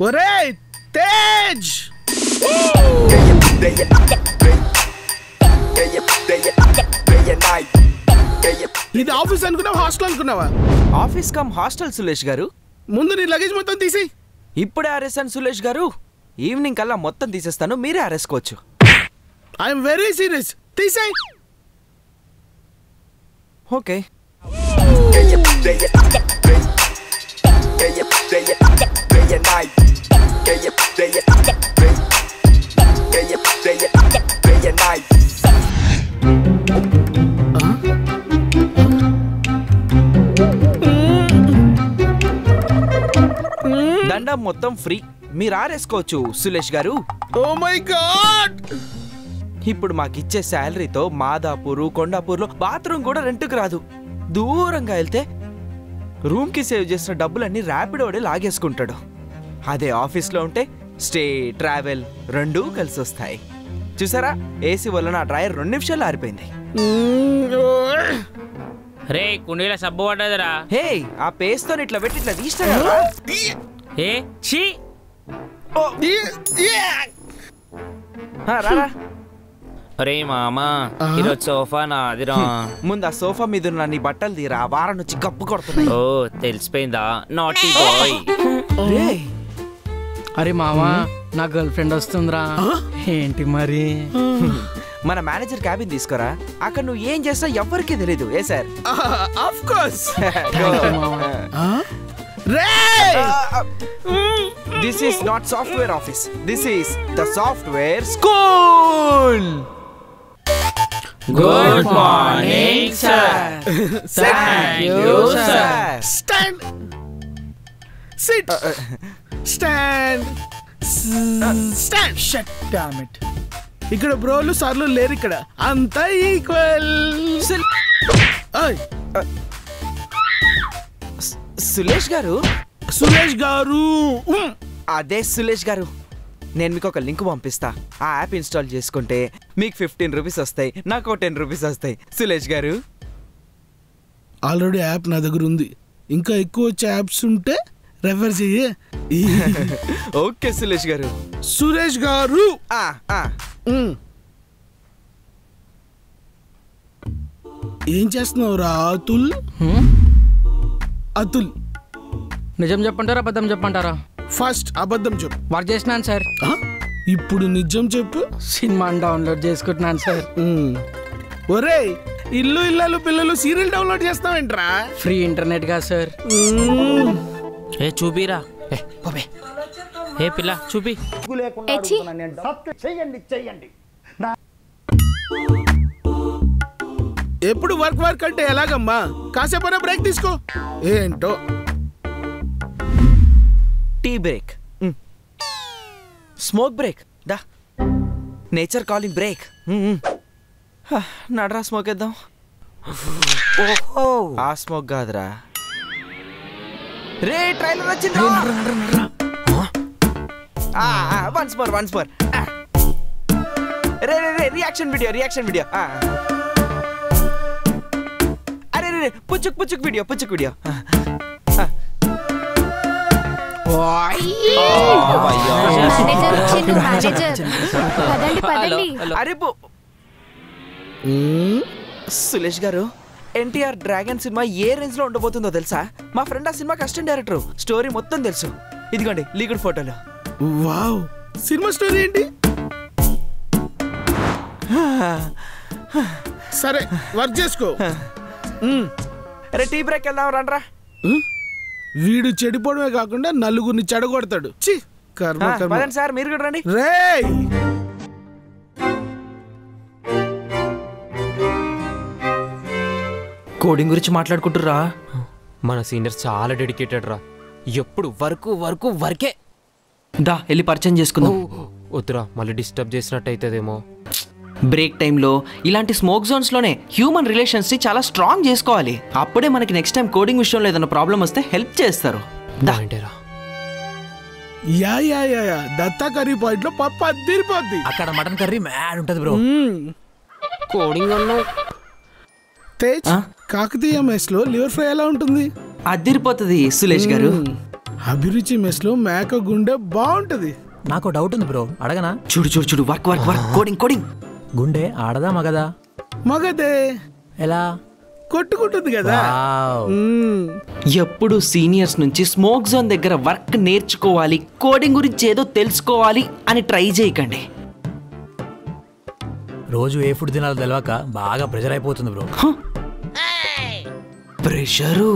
ఒరేయ్ తేజ్ ఇది ఆఫీస్ అనుకున్నావా హాస్టల్ అనుకున్నావా? ఆఫీస్ కమ్ హాస్టల్ సులేష్ గారు. ముందు నీ లగేజ్ మొత్తం తీసి. ఇప్పుడే ఆరేసాను సులేష్ గారు. ఈవినింగ్ కల్లా మొత్తం తీసేస్తాను, మీరే ఆరేసుకోవచ్చు. I'm very serious. తీసేయ్. ఓకే. దండం మొత్తం ఫ్రీ, మీరు ఆరేసుకోవచ్చు సులేష్ గారు. Oh my god. ఇప్పుడు మాకిచ్చే శాలరీతో మాదాపూరు కొండాపూర్లో బాత్రూమ్ కూడా రెంట్కి రాదు. దూరంగా వెళ్తే రూమ్ కి సేవ్ చేసిన డబ్బులన్నీ ర్యాపిడోడే లాగేసుకుంటాడు. అదే ఆఫీస్లో ఉంటే స్టే ట్రావెల్ రెండూ కలిసి వస్తాయి. చూసారా, ఏసీ వల్ల నా డ్రైయర్ 2 నిమిషాలు ఆరిపోయింది. రే కుండీలో సబ్బు పడ్డదిరా. హే, ఆ పేస్తో ఇట్లా పెట్టి ఇట్లా తీస్తారా? ఏ ఛీ. రారా. అరే మామా, ఈరోజు సోఫా నాదిరా. ముందు ఆ సోఫా మీద ఉన్న నీ బట్టలు తీరా, వారం నుంచి గప్పు కొడుతున్నాయి. ఓ తెలిసిపోయిందా, నాటీ బాయ్. అరే మామా, నా గర్ల్ ఫ్రెండ్ వస్తుందిరా. ఏంటి మరి? మన మేనేజర్ క్యాబిన్ తీసుకోరా, అక్కడ నువ్వు ఏం చేస్తా ఎవ్వరికీ తెలీదు. ఏ sir? Of course. This is not software office. This is the software school. Good morning, sir. Thank you, sir. Stand. Sit. Stand. Stand. Shut damn it. ఇక్కడ బ్రోలు సార్లు లేరు, ఇక్కడ అంతా ఈక్వల్. సులేష్ గారు. సురేష్ గారు. అదే సులేష్ గారు, నేను మీకు ఒక లింక్ పంపిస్తా. ఆ యాప్ ఇన్స్టాల్ చేసుకుంటే మీకు 15 రూపీస్ వస్తాయి, నాకు 10 రూపీస్ వస్తాయి. సులేష్ గారు, ఆల్రెడీ యాప్ నా దగ్గర ఉంది. ఇంకా ఎక్కువ వచ్చే యాప్స్ ఉంటే రెఫర్ చెయ్యి. ఓకే సులేష్ గారు. సురేష్ గారు. ఏం చేస్తున్నావు రా అతుల్? అతుల్, నిజం చెప్పంటారా అబద్ధం చెప్పంటారా? ఫస్ట్ అబద్ధం చెప్పు. వర్క్ చేసినాను సార్. ఇప్పుడు నిజం చెప్పు. సినిమాని డౌన్లోడ్ చేసుకుంటున్నాను సార్. ఒరే, ఇల్లు ఇల్లాలు పిల్లలు సీరియల్ డౌన్లోడ్ చేస్తావేంట్రా? ఫ్రీ ఇంటర్నెట్ గా సార్. ఏ చూపిరా. ఏ పిల్ల చూపి. ఎప్పుడు వర్క్ వర్క్ అంటే ఎలాగమ్మా? కాసేపైనా బ్రేక్ తీసుకో. ఏంటో tea break, smoke break, the nature calling break. నడరా స్మోక్ వేద్దాం. ఆ స్మోక్ కాదురా, రే ట్రైలర్ వచ్చింది. Once more. రే రియాక్షన్ వీడియో. అరే రే పుచ్చుక్ వీడియో. అరే సులేష్ గారు, ఎన్టీఆర్ డ్రాగన్ సినిమా ఏ రేంజ్ లో ఉండబోతుందో తెలుసా? మా ఫ్రెండ్ ఆ సినిమాకి అసిస్టెంట్ డైరెక్టర్, స్టోరీ మొత్తం తెలుసు. ఇదిగోండి లీగల్ ఫోటోలు. వావ్, సినిమా స్టోరీ ఏంటి? సరే వర్క్ చేసుకో. అరే టీ బ్రేక్ వెళ్దాం రండ్రా. వీడు చెడిపోవడమే కాకుండా నలుగురిని చెడగొడతాడు. సార్ మీరు కూడా రండి. రేయ్, కోడింగ్ గురించి మాట్లాడుకుంటుర్రా. మన సీనియర్స్ చాలా డెడికేటెడ్ రా. ఎప్పుడు వర్కే. దా వెళ్ళి పరిచయం చేసుకుందాం. వద్దురా, మళ్ళీ డిస్టర్బ్ చేసినట్టు అవుతుందేమో. బ్రేక్ టైంలో ఇలాంటి స్మోక్ జోన్స్లోనే హ్యూమన్ రిలేషన్స్ని చాలా స్ట్రాంగ్ చేసుకోవాలి. అప్పుడే మనకి నెక్స్ట్ టైం కోడింగ్ విషయంలో ఏదైనా ప్రాబ్లం వస్తే హెల్ప్ చేస్తారు. ఏంటేరా yeah yeah yeah yeah Datta curry point లో పప్పు అద్దిరిపోద్ది. అక్కడ మటన్ కర్రీ మ్యాడ్ ఉంటది బ్రో. కోడింగ్ అన్నావు. తేజ్ కాకతీయ మెస్ లో లివర్ ఫ్రై ఎలా ఉంటుంది? అదిరిపోతుంది సులేష్ గారు. అభిరుచి మెస్ లో మేక గుండె బాగుంటది. నాకు డౌట్ ఉంది బ్రో, అడగనా? చూడు చూడు చూడు, work work work, coding coding. గుండె ఆడదా మగదా? మగదే. ఎలా? కొట్టుకుంటుంది కదా. ఎప్పుడు సీనియర్స్ నుంచి స్మోక్ జోన్ దగ్గర వర్క్ నేర్చుకోవాలి, కోడింగ్ గురించి ఏదో తెలుసుకోవాలి అని ట్రై చేయకండి. రోజు ఏ ఫుడ్ తినాలో తెలియక బాగా ప్రెషర్ అయిపోతుంది బ్రో. ప్రెషరు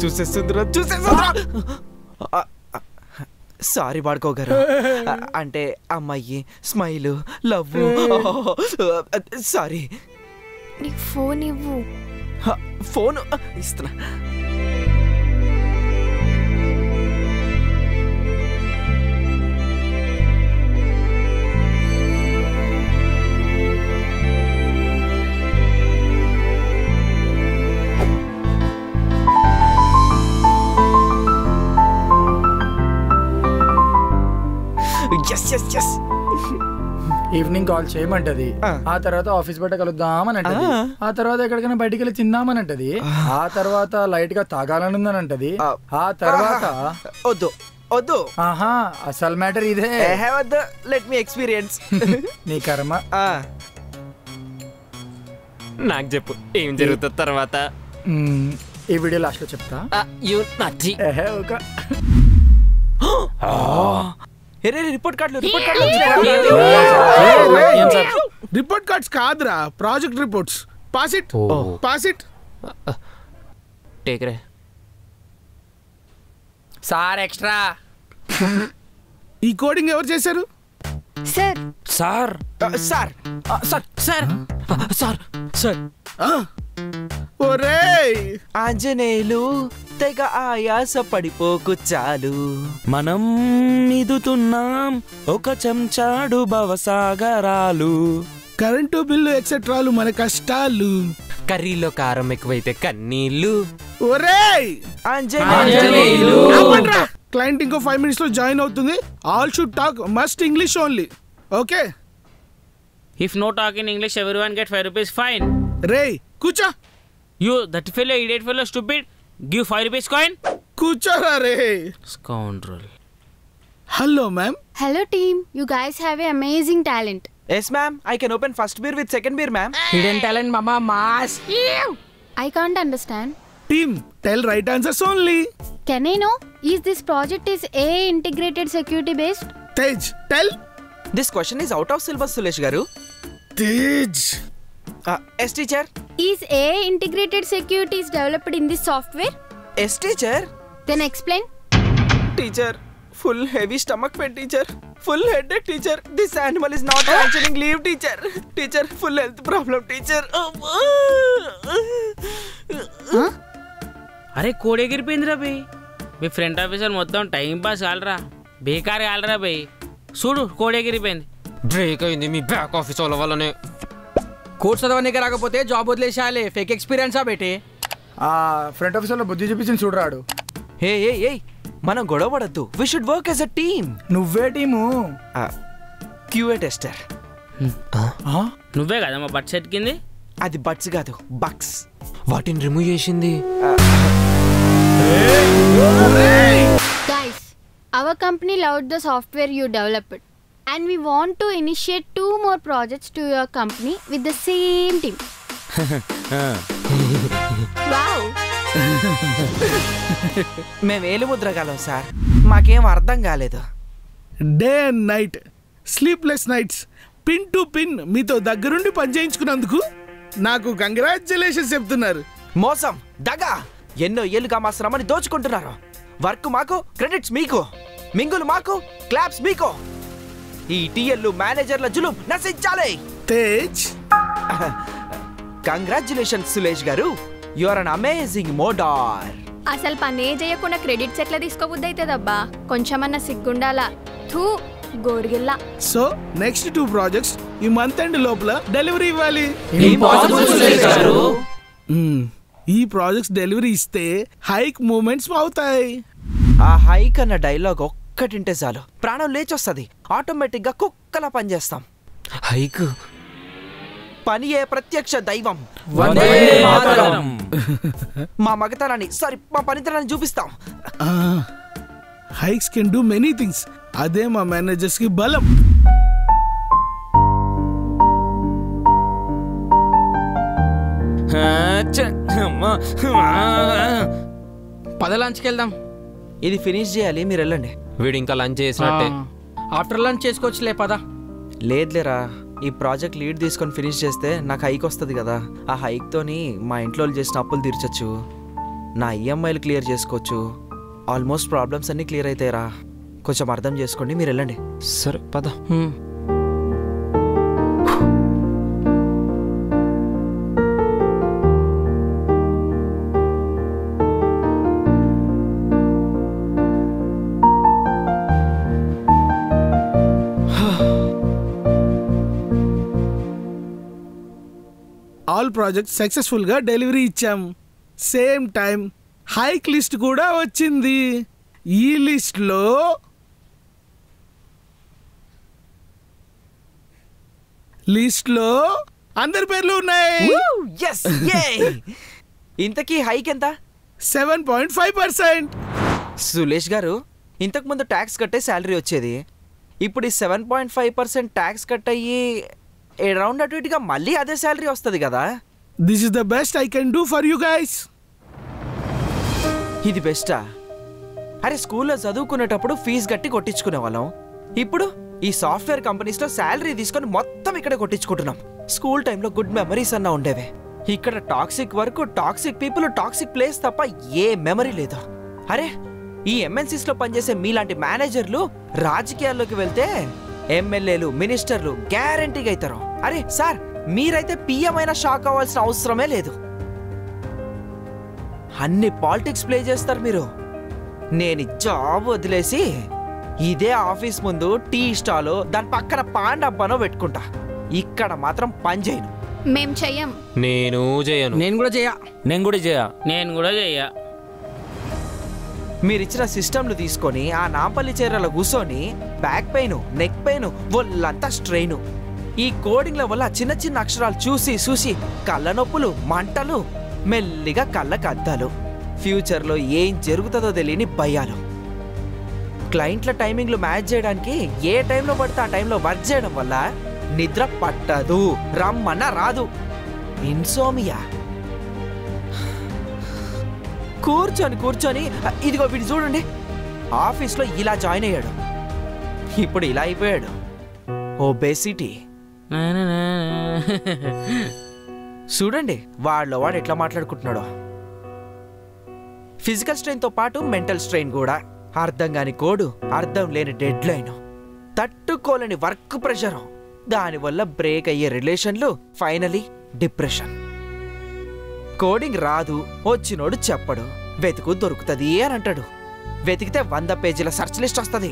చూసేస్తుందిరా. సారీ వాడుకో గారు. అంటే అమ్మాయి స్మైల్ లవ్. సారీ. నీ ఫోన్ ఇవ్వు. ఫోన్ ఇస్తున్నా. ఈవినింగ్ కాల్ చేయమంటది, ఆ తర్వాత ఆఫీస్ బయట కలుద్దామని అంటది, ఆ తర్వాత ఎక్కడికైనా బయటికి వెళ్ళి తిందామని అంటది, ఆ తర్వాత లైట్ గా తాగాలని అంటది, ఆ తర్వాత వద్దు వద్దు. ఆహా అసలు మ్యాటర్ ఇదే. వద్దు, లెట్ మీ ఎక్స్పీరియన్స్. నీ కర్మ. నాకు చెప్పు ఏం జరుగుతుంది తర్వాత. ఈ వీడియో లాస్ట్ లో చెప్తా. రిపోర్ట్ కార్డులు రిపోర్ట్ కార్డ్స్ కాదురా, project reports. Pass it pass it. Take ray sir extra. ఈ కోడింగ్ ఎవరు చేశారు? Sir sir sir sir sir sir sir. ఒరేయ్ ఆంజనేయులు తెగ ఆయాస పడిపోకు చాలు, మనం మిదుతున్నాం ఒక చెంచాడు భవసాగరాలు. కరెంటు బిల్లు ఎక్సెట్రాలు మన కష్టాలు. కర్రీలో కారం ఎక్కువైతే కన్నీళ్ళు. ఒరేయ్ ఆంజనేయులు. క్లయింట్ ఇంకో 5 minutes లో జాయిన్ అవుతుంది. All should talk must English only. Okay. If no talk in English, everyone get 5 rupees fine. రేయ్ కూర్చో. You, that fellow, idiot fellow, stupid. Give 5 rupees coin. కూర్చోరా రే. Scoundrel. Hello ma'am. Hello team, you guys have a amazing talent. Yes ma'am, I can open first beer with second beer ma'am. Hidden talent మామా mass. I can't understand. Team tell right answers only. Can I know is this project is a integrated security based? Tej tell. This question is out of syllabus Sulesh గారు. Tej. Yes teacher. Is AI integrated security is developed in this software? Yes teacher. Then explain. Teacher, full heavy stomach pain teacher, full headache teacher, this animal is not functioning leave teacher, teacher full health problem teacher. అరే కోడి ఎగిరిపోయిందిరా బై. మీ front officer మొత్తం time pass కాలరా, బేకార్ కాలరా బై. చూడు కోడి ఎగిరిపోయింది. బ్రేక్ అయింది మీ బ్యాక్ ఆఫీస్ వాళ్ళ వల్లనే. కోర్స్ చదవడానికి రాకపోతే జాబ్ వదిలేసాలే. ఫేక్ ఎక్స్పీరియన్సా బేటే. ఫ్రంట్ ఆఫీసర్ లో బుద్ధి చూపించింది చూడరాడు. హే ఏ ఏ మనం గొడవ పడద్దు. We should work as a team. నువ్వే టీము. QA tester. నువ్వే కదా మా బట్ సెట్ కింది. అది బట్స్ కాదు, బక్స్. వాటిని రిమూవ్ చేసింది. Guys, our company loved the software you developed and we want to initiate 2 more projects to your company with the same team. మేము ఏలుముద్రగలం సార్, మాకేం అర్థం కాలేదు. Day and night, sleepless nights, pin to pin మీతో దగ్గరుండి పనిచేయించుకున్నందుకు నాకు congratulations చెప్తున్నారు. మోసం, దగా, ఎన్నో ఏళ్ళుగా మా శ్రమని దోచుకుంటున్నారు. వర్క్ మాకు, క్రెడిట్స్ మీకు, మింగులు మాకు, క్లాప్స్ మీకు. ఈ టీఎల్లు మేనేజర్ల జులుం నశించాలి. తేజ్, కంగ్రాచులేషన్స్ సులేష్ గారు, యు ఆర్ అన్ అమేజింగ్ మోడార్. అసలు పనే చేయకుండా క్రెడిట్స్ ఎట్లా తీసుకోబుద్ది అవుతుందబ్బా? కొంచెమన్నా సిగ్గుండాలా. థూ గోడిగిల్లా. సో నెక్స్ట్ 2 ప్రాజెక్ట్స్ ఈ మంత్ ఎండ్ లోపల డెలివరీ ఇవ్వాలి. ఈ ప్రాజెక్ట్స్ డెలివరీ ఇస్తే హైక్ మూమెంట్స్ అవుతాయి. ఆ హైక్ అన్న డైలాగ్ ఒక్కటింటే చాలు, ప్రాణం లేచొస్తుంది. ఆటోమేటిక్ గా కుక్కలా పనిచేస్తాం. హైక్ పనియే ప్రత్యక్ష దైవం. మా మగతనాన్ని, సారీ, మా పనితనాన్ని చూపిస్తాం. Hikes can do many things. అదే మా మేనేజర్స్ కి బలం. పద లంచ్కి వెళ్దాం. ఇది ఫినిష్ చేయాలి, మీరు వెళ్ళండి. వీడు ఇంకా లంచ్ చేసినట్టే. ఆఫ్టర్ లంచ్ చేసుకోవచ్చులే, పద. లేదులేరా, ఈ ప్రాజెక్ట్ లీడ్ తీసుకొని ఫినిష్ చేస్తే నాకు హైక్ వస్తుంది కదా. ఆ హైక్తోని మా ఇంట్లో చేసిన అప్పులు తీర్చచ్చు, నా ఈఎంఐలు క్లియర్ చేసుకోవచ్చు. ఆల్మోస్ట్ ప్రాబ్లమ్స్ అన్నీ క్లియర్ అవుతాయిరా. కొంచెం అర్థం చేసుకోండి, మీరు వెళ్ళండి. సరే పద. ఆల్ ప్రాజెక్ట్ సక్సెస్ఫుల్ గా డెలివరీ ఇచ్చాం. సేమ్ టైం హైక్ లిస్ట్ కూడా వచ్చింది. ఈ లిస్ట్ లో అందరి పేర్లు ఉన్నాయి. ఇంతకీ హైక్ ఎంత? 7.5%. సులేష్ గారు, ఇంతకు ముందు ట్యాక్స్ కట్టే శాలరీ వచ్చేది. ఇప్పుడు ఈ 7.5% ట్యాక్స్ కట్ అయ్యి అరౌండ్ అటు ఇటుగా మళ్ళీ అదే శాలరీ వస్తుంది కదా. This is the best I can do for you guys. ఇది బెస్టా? అరే, స్కూల్లో చదువుకునేటప్పుడు ఫీజు కట్టి కొట్టించుకునే వాళ్ళం. ఇప్పుడు ఈ సాఫ్ట్వేర్ కంపెనీస్లో శాలరీ తీసుకొని మొత్తం ఇక్కడ కొట్టించుకుంటున్నాం. స్కూల్ టైంలో గుడ్ మెమరీస్ అన్నా ఉండేవే. ఇక్కడ toxic work, toxic people, toxic place తప్ప ఏ మెమరీ లేదు. అరే, ఈ ఎంఎన్సీస్లో పనిచేసే మీలాంటి మేనేజర్లు రాజకీయాల్లోకి వెళ్తే ఎమ్మెల్యేలు, మినిస్టర్లు గ్యారంటీగా అవుతారు. అరే సార్, మీరైతే పిఎం అయినా షాక్ అవ్వాల్సిన అవసరమే లేదు. అన్ని పాలిటిక్స్ ప్లే చేస్తారు మీరు. నేను జాబ్ వదిలేసి ఇదే ఆఫీస్ ముందు టీ స్టాలో, దాని పక్కన పాన్ డబ్బానో పెట్టుకుంటా. ఇక్కడ మాత్రం పని చేయను. మేం చెయ్యం. నేను చేయను. నేను కూడా చెయ్య. నేను కూడా చేయ. నేను కూడా చెయ్య. మీరిచ్చిన సిస్టమ్లు తీసుకొని ఆ నాంపల్లి చీరలో కూర్చొని బ్యాక్ పెయిన్, నెక్ పెయిన్, ఒళ్ళంతా స్ట్రెయిన్. ఈ కోడింగ్ల వల్ల చిన్న చిన్న అక్షరాలు చూసి చూసి కళ్ళ నొప్పులు, మంటలు, మెల్లిగా కళ్ళకు అద్దాలు. ఫ్యూచర్లో ఏం జరుగుతుందో తెలియని భయాలు. క్లయింట్ల టైమింగ్లు మ్యాచ్ చేయడానికి ఏ టైంలో పడితే ఆ టైంలో వర్క్ చేయడం వల్ల నిద్ర పట్టదు, రమ్మన్నా రాదు. ఇన్సోమియా. కూర్చొని ఇదిగో వీడు చూడండి, ఆఫీస్లో ఇలా జాయిన్ అయ్యాడు, ఇప్పుడు ఇలా అయిపోయాడు. ఒబేసిటీ. చూడండి వాడు ఎట్లా మాట్లాడుకుంటున్నాడో. ఫిజికల్ స్ట్రెయిన్తో పాటు మెంటల్ స్ట్రెయిన్ కూడా. అర్థం కాని కోడు, అర్థం లేని డెడ్ లైన్, తట్టుకోలేని వర్క్ ప్రెషర్, దానివల్ల బ్రేక్ అయ్యే రిలేషన్లు, ఫైనలీ డిప్రెషన్. కోడింగ్ రాదు, వచ్చినోడు చెప్పడు, వెతుకు దొరుకుతుంది అని అంటాడు. వెతికితే 100 పేజీల సెర్చ్ లిస్ట్ వస్తుంది.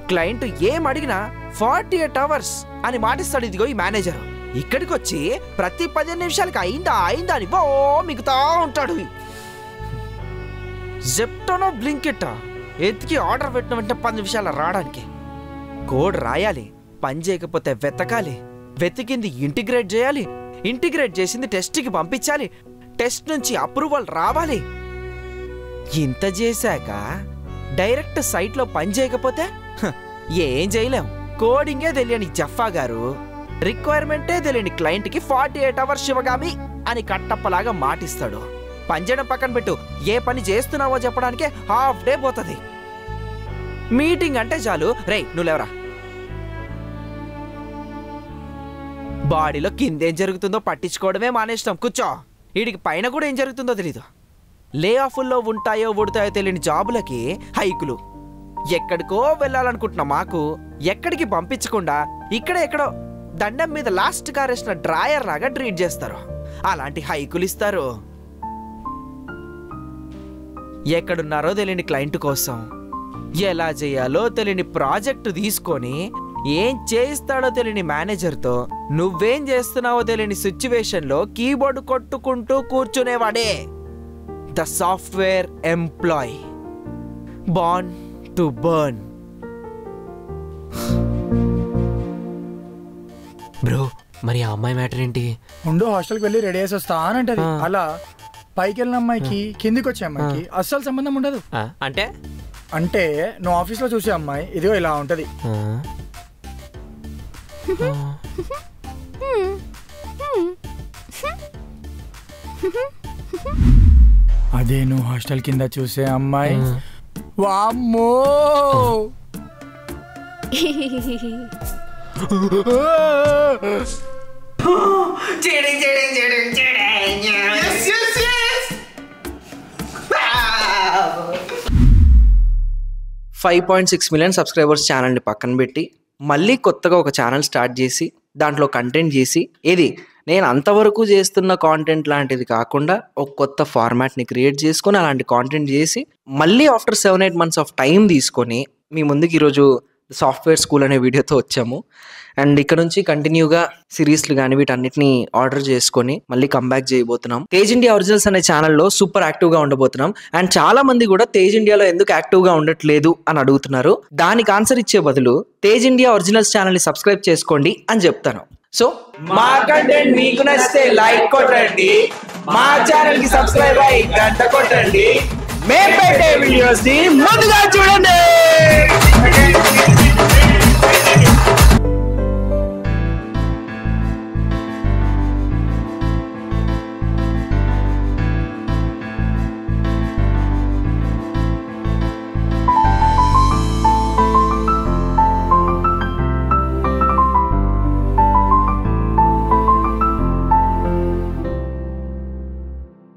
క్లయింట్ ఏం అడిగినా 48 అవర్స్ అని మాటిస్తాడు. ఇదిగో ఈ మేనేజర్ ఇక్కడికి వచ్చి ప్రతి 15 నిమిషాలకి అయిందా అని మిగుతా ఉంటాడు. జెప్టోనో బ్లింకిట్ ఎత్తికి ఆర్డర్ పెట్టిన వెంటనే 10 నిమిషాల రావడానికి. కోడ్ రాయాలి, పని చేయకపోతే వెతకాలి, వెతికింది ఇంటిగ్రేట్ చేయాలి, ఇంటిగ్రేట్ చేసింది టెస్ట్కి పంపించాలి, టెస్ట్ నుంచి అప్రూవల్ రావాలి. ఇంత చేశాక డైరెక్ట్ సైట్లో పని చేయకపోతే ఏం చేయలేం. కోడింగే తెలియని జఫా గారు రిక్వైర్మెంటే తెలియని క్లయింట్కి 48 అవర్స్ శివగామి అని కట్టప్పలాగా మాటిస్తాడు. పనిచేయడం పక్కన పెట్టు, ఏ పని చేస్తున్నావో చెప్పడానికే హాఫ్ డే పోతుంది. మీటింగ్ అంటే చాలు, రేయ్ నువ్వులేవరా. బాడీలో కిందేం జరుగుతుందో పట్టించుకోవడమే మానేస్తాం. కూర్చో. వీడికి పైన కూడా ఏం జరుగుతుందో తెలీదు. లే ఆఫ్ల్లో ఉంటాయో ఉడతాయో తెలియని జాబులకి హైకులు. ఎక్కడికో వెళ్ళాలనుకుంటున్నా మాకు ఎక్కడికి పంపించకుండా ఇక్కడ ఎక్కడో దండం మీద లాస్ట్ కారేసిన డ్రాయర్ లాగా ట్రీట్ చేస్తారు. అలాంటి హైకులు ఇస్తారు. ఎక్కడున్నారో తెలియని క్లయింట్ కోసం ఎలా చేయాలో తెలియని ప్రాజెక్టు తీసుకొని ఏం చేయిస్తాడో తెలియని మేనేజర్తో నువ్వేం చేస్తున్నావో తెలియని సిచ్యువేషన్లో కీబోర్డ్ కొట్టుకుంటూ కూర్చునేవాడే the software employee, born to burn. Bro మరి ఆ అమ్మాయి మ్యాటర్ ఏంటి? ఉండు, హాస్టల్కి వెళ్ళి రెడీ చేసి వస్తా అని అంటది. అలా పైకి వెళ్ళిన అమ్మాయికి కిందికి వచ్చే అమ్మాయికి అస్సలు సంబంధం ఉండదు. అంటే అంటే నువ్వు ఆఫీస్లో చూసే అమ్మాయి ఇదిగో ఇలా ఉంటది. అదే నువ్వు హాస్టల్ కింద చూసే అమ్మాయి వామ్మో. $5.6 మిలియన్ సబ్స్క్రైబర్స్ ఛానల్ని పక్కన పెట్టి మళ్ళీ కొత్తగా ఒక ఛానల్ స్టార్ట్ చేసి దాంట్లో కంటెంట్ చేసి ఇది నేను అంతవరకు చేస్తున్న కాంటెంట్ లాంటిది కాకుండా ఒక కొత్త ఫార్మాట్ని క్రియేట్ చేసుకొని అలాంటి కాంటెంట్ చేసి మళ్ళీ ఆఫ్టర్ 7-8 months ఆఫ్ టైం తీసుకొని మీ ముందుకు ఈరోజు సాఫ్ట్వేర్ స్కూల్ అనే వీడియోతో వచ్చాము. అండ్ ఇక్కడ నుంచి కంటిన్యూగా సిరీస్లు కానీ వీటన్నిటిని ఆర్డర్ చేసుకొని మళ్ళీ కంబ్యాక్ చేయబోతున్నాం. తేజ్ ఇండియా ఒరిజినల్స్ అనే ఛానల్లో సూపర్ యాక్టివ్గా ఉండబోతున్నాం. అండ్ చాలా మంది కూడా తేజ్ ఇండియాలో ఎందుకు యాక్టివ్గా ఉండట్లేదు అని అడుగుతున్నారు. దానికి ఆన్సర్ ఇచ్చే బదులు తేజ్ ఇండియా ఒరిజినల్స్ ఛానల్ని సబ్స్క్రైబ్ చేసుకోండి అని చెప్తాను. సో మా కంటెంట్ మీకు నచ్చితే లైక్ కొట్టండి, మా ఛానల్ కి సబ్స్క్రైబ్ అయ్యి గంట కొట్టండి, మేము పెట్టే వీడియోస్ ని ముందుగా చూడండి.